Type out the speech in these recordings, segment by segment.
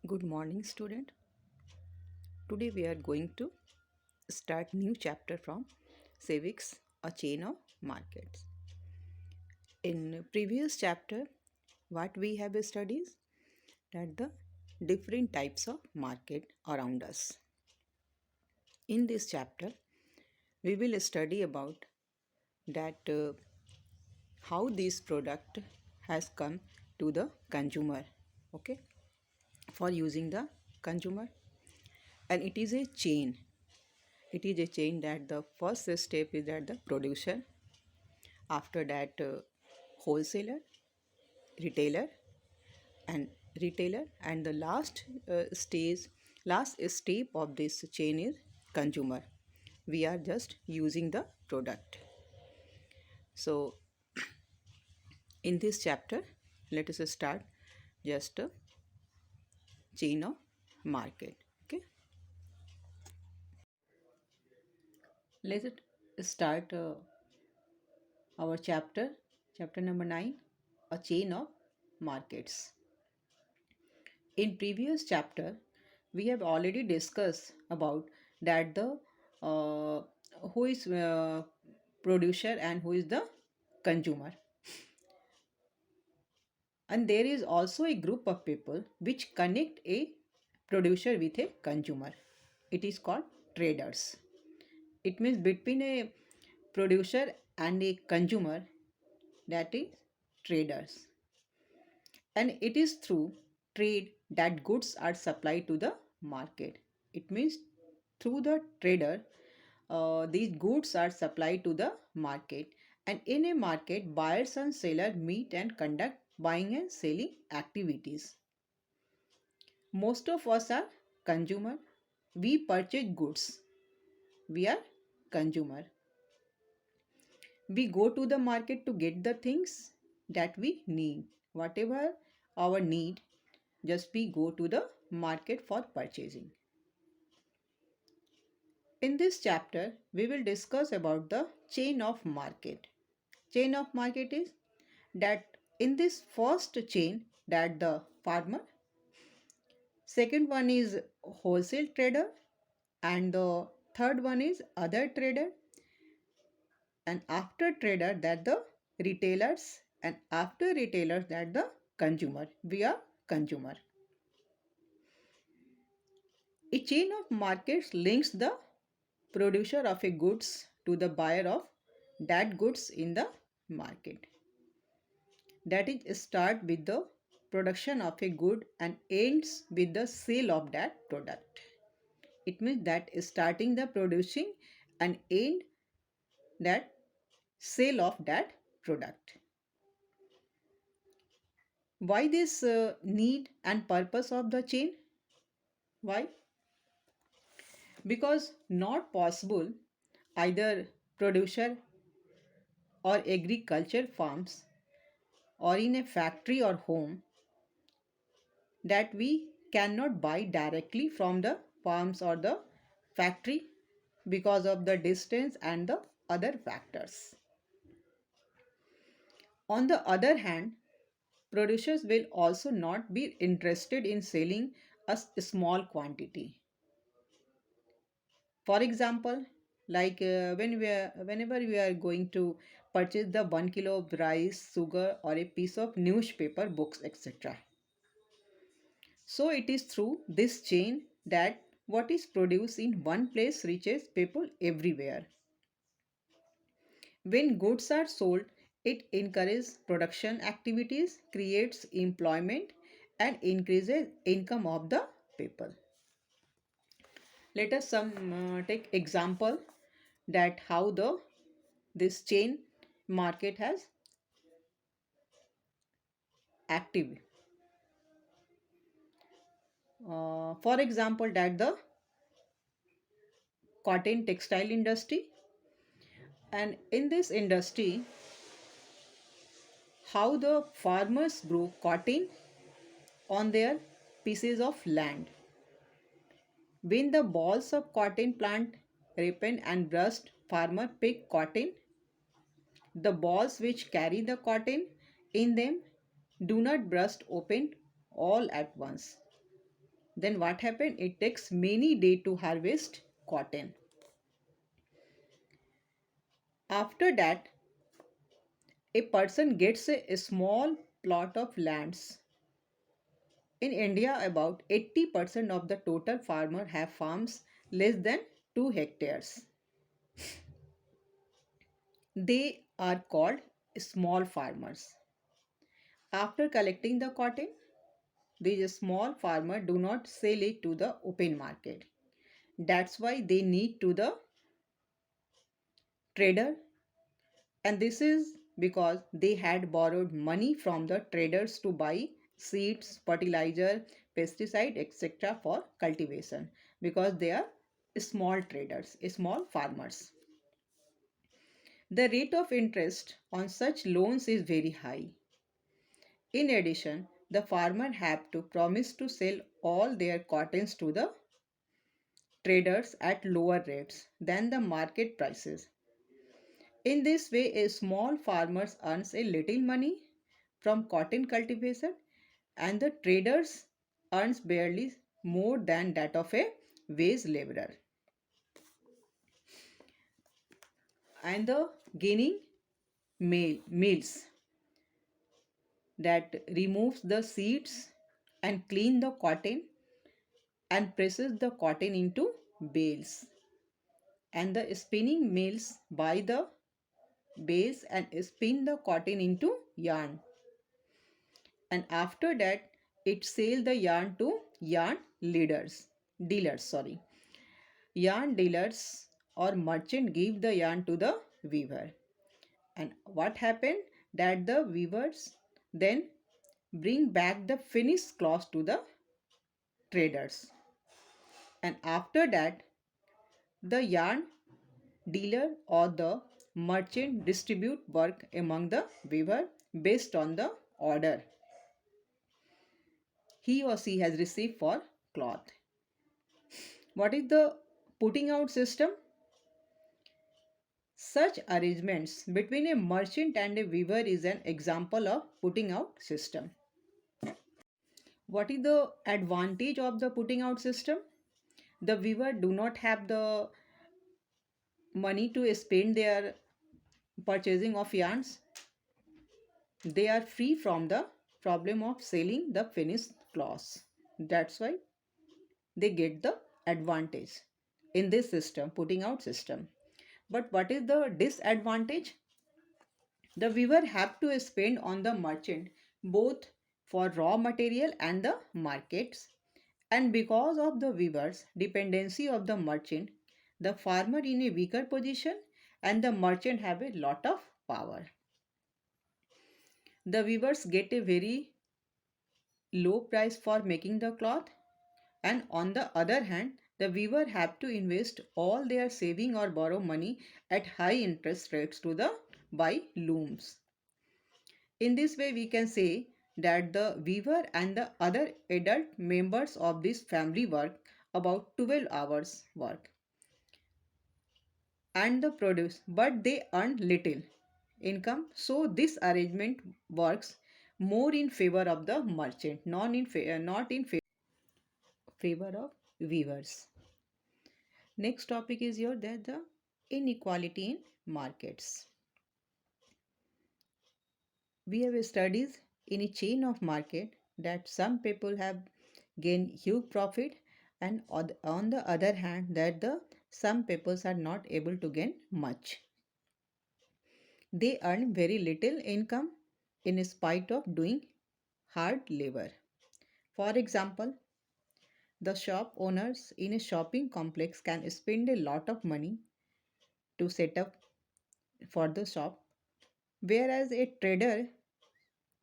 Good morning, student. Today we are going to start new chapter from Civics, a chain of markets. In previous chapter, what we have studied that the different types of market around us. In this chapter, we will study about that how this product has come to the consumer. Okay, for using the consumer, and it is a chain. It is a chain that the first step is that the producer, after that wholesaler, retailer, and and the last step of this chain is consumer. We are just using the product. So in this chapter, let us start just a chain of market. Okay, let's start our chapter number 9, a chain of markets. In previous chapter, we have already discussed about that the uh, who is producer and who is the consumer, and there is also a group of people which connect a producer with a consumer. It is called traders. It means between a producer and a consumer, that is traders, and it is through trade that goods are supplied to the market. It means through the trader, these goods are supplied to the market, and in a market buyers and sellers meet and conduct buying and selling activities. Most of us are consumer. We purchase goods. We are consumer. We go to the market to get the things that we need. Whatever our need, just we go to the market for purchasing. In this chapter, we will discuss about the chain of market. Chain of market is that in this first chain, that the farmer, second one is wholesale trader, and the third one is other trader, and after trader that the retailers, and after retailers that the consumer. We are consumer. A chain of markets links the producer of a goods to the buyer of that goods in the market. That is start with the production of a good and ends with the sale of that product. It means that starting the producing and end that sale of that product. Why this need and purpose of the chain? Why? Because not possible either producer or agriculture farms or in a factory or home that we cannot buy directly from the farms or the factory because of the distance and the other factors. On the other hand, producers will also not be interested in selling a small quantity. For example, like whenever we are going to purchase the 1 kilo of rice, sugar, or a piece of newspaper, books, etc. So it is through this chain that what is produced in one place reaches people everywhere. When goods are sold, it encourages production activities, creates employment, and increases income of the people. Let us take example that how the this chain market has active. For example, that the cotton textile industry, and in this industry, how the farmers grow cotton on their pieces of land. When the balls of cotton plant ripen and burst, farmer pick cotton. The balls which carry the cotton in them do not burst open all at once. Then what happened? It takes many days to harvest cotton. After that, a person gets a small plot of lands. In India, about 80% of the total farmers have farms less than 2 hectares. They are called small farmers. After collecting the cotton, these small farmers do not sell it to the open market. That's why they need to the trader, and this is because they had borrowed money from the traders to buy seeds, fertilizer, pesticide, etc. for cultivation, because they are small traders, small farmers. The rate of interest on such loans is very high. In addition, the farmer have to promise to sell all their cottons to the traders at lower rates than the market prices. In this way, a small farmer earns a little money from cotton cultivation, and the traders earns barely more than that of a wage laborer. And the ginning mills that removes the seeds and clean the cotton and presses the cotton into bales, and the spinning mills buy the bales and spin the cotton into yarn, and after that it sell the yarn to yarn dealers. Yarn dealers or merchant give the yarn to the weaver, and what happened that the weavers then bring back the finished cloth to the traders, and after that the yarn dealer or the merchant distribute work among the weaver based on the order he or she has received for cloth. What is the putting out system? Such arrangements between a merchant and a weaver is an example of putting out system. What is the advantage of the putting out system? The weaver do not have the money to spend their purchasing of yarns. They are free from the problem of selling the finished cloths. That's why they get the advantage in this system, putting out system. But what is the disadvantage? The weaver have to spend on the merchant both for raw material and the markets, and because of the weaver's dependency of the merchant, the farmer in a weaker position and the merchant have a lot of power. The weavers get a very low price for making the cloth, and on the other hand the weaver have to invest all their saving or borrow money at high interest rates to the buy looms. In this way we can say that the weaver and the other adult members of this family work about 12 hours work and the produce, but they earn little income, so this arrangement works more in favor of the merchant, not in favor of weavers. Next topic is your that the inequality in markets. We have studies in a chain of market that some people have gained huge profit, and on the other hand that the some people are not able to gain much. They earn very little income in spite of doing hard labor. For example, the shop owners in a shopping complex can spend a lot of money to set up for the shop, whereas a trader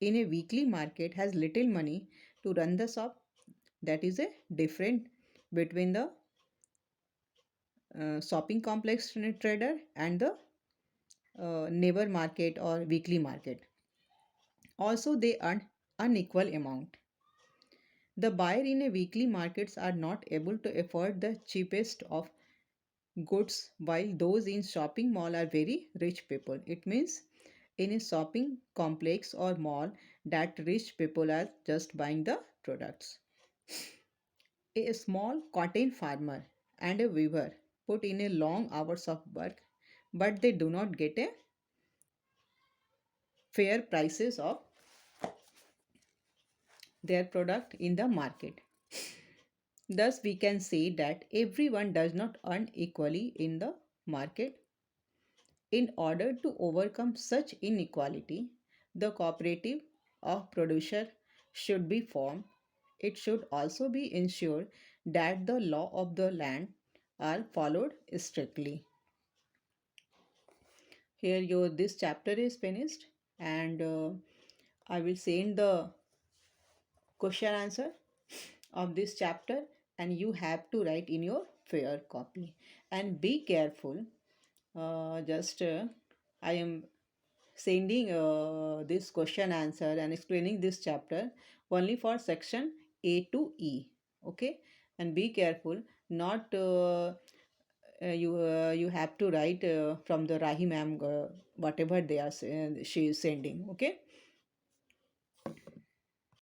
in a weekly market has little money to run the shop. That is a difference between the shopping complex trader and the neighbor market or weekly market. Also, they earn unequal amount. The buyer in a weekly markets are not able to afford the cheapest of goods, while those in shopping mall are very rich people. It means in a shopping complex or mall that rich people are just buying the products. A small cotton farmer and a weaver put in a long hours of work, but they do not get a fair prices of their product in the market. Thus, we can say that everyone does not earn equally in the market. In order to overcome such inequality, the cooperative of producer should be formed. It should also be ensured that the law of the land are followed strictly. Here, your this chapter is finished, and I will send the question answer of this chapter, and you have to write in your fair copy. And be careful. Just I am sending this question answer and explaining this chapter only for section A to E. Okay, and be careful not you have to write from the Rahi ma'am whatever they are she is sending. Okay,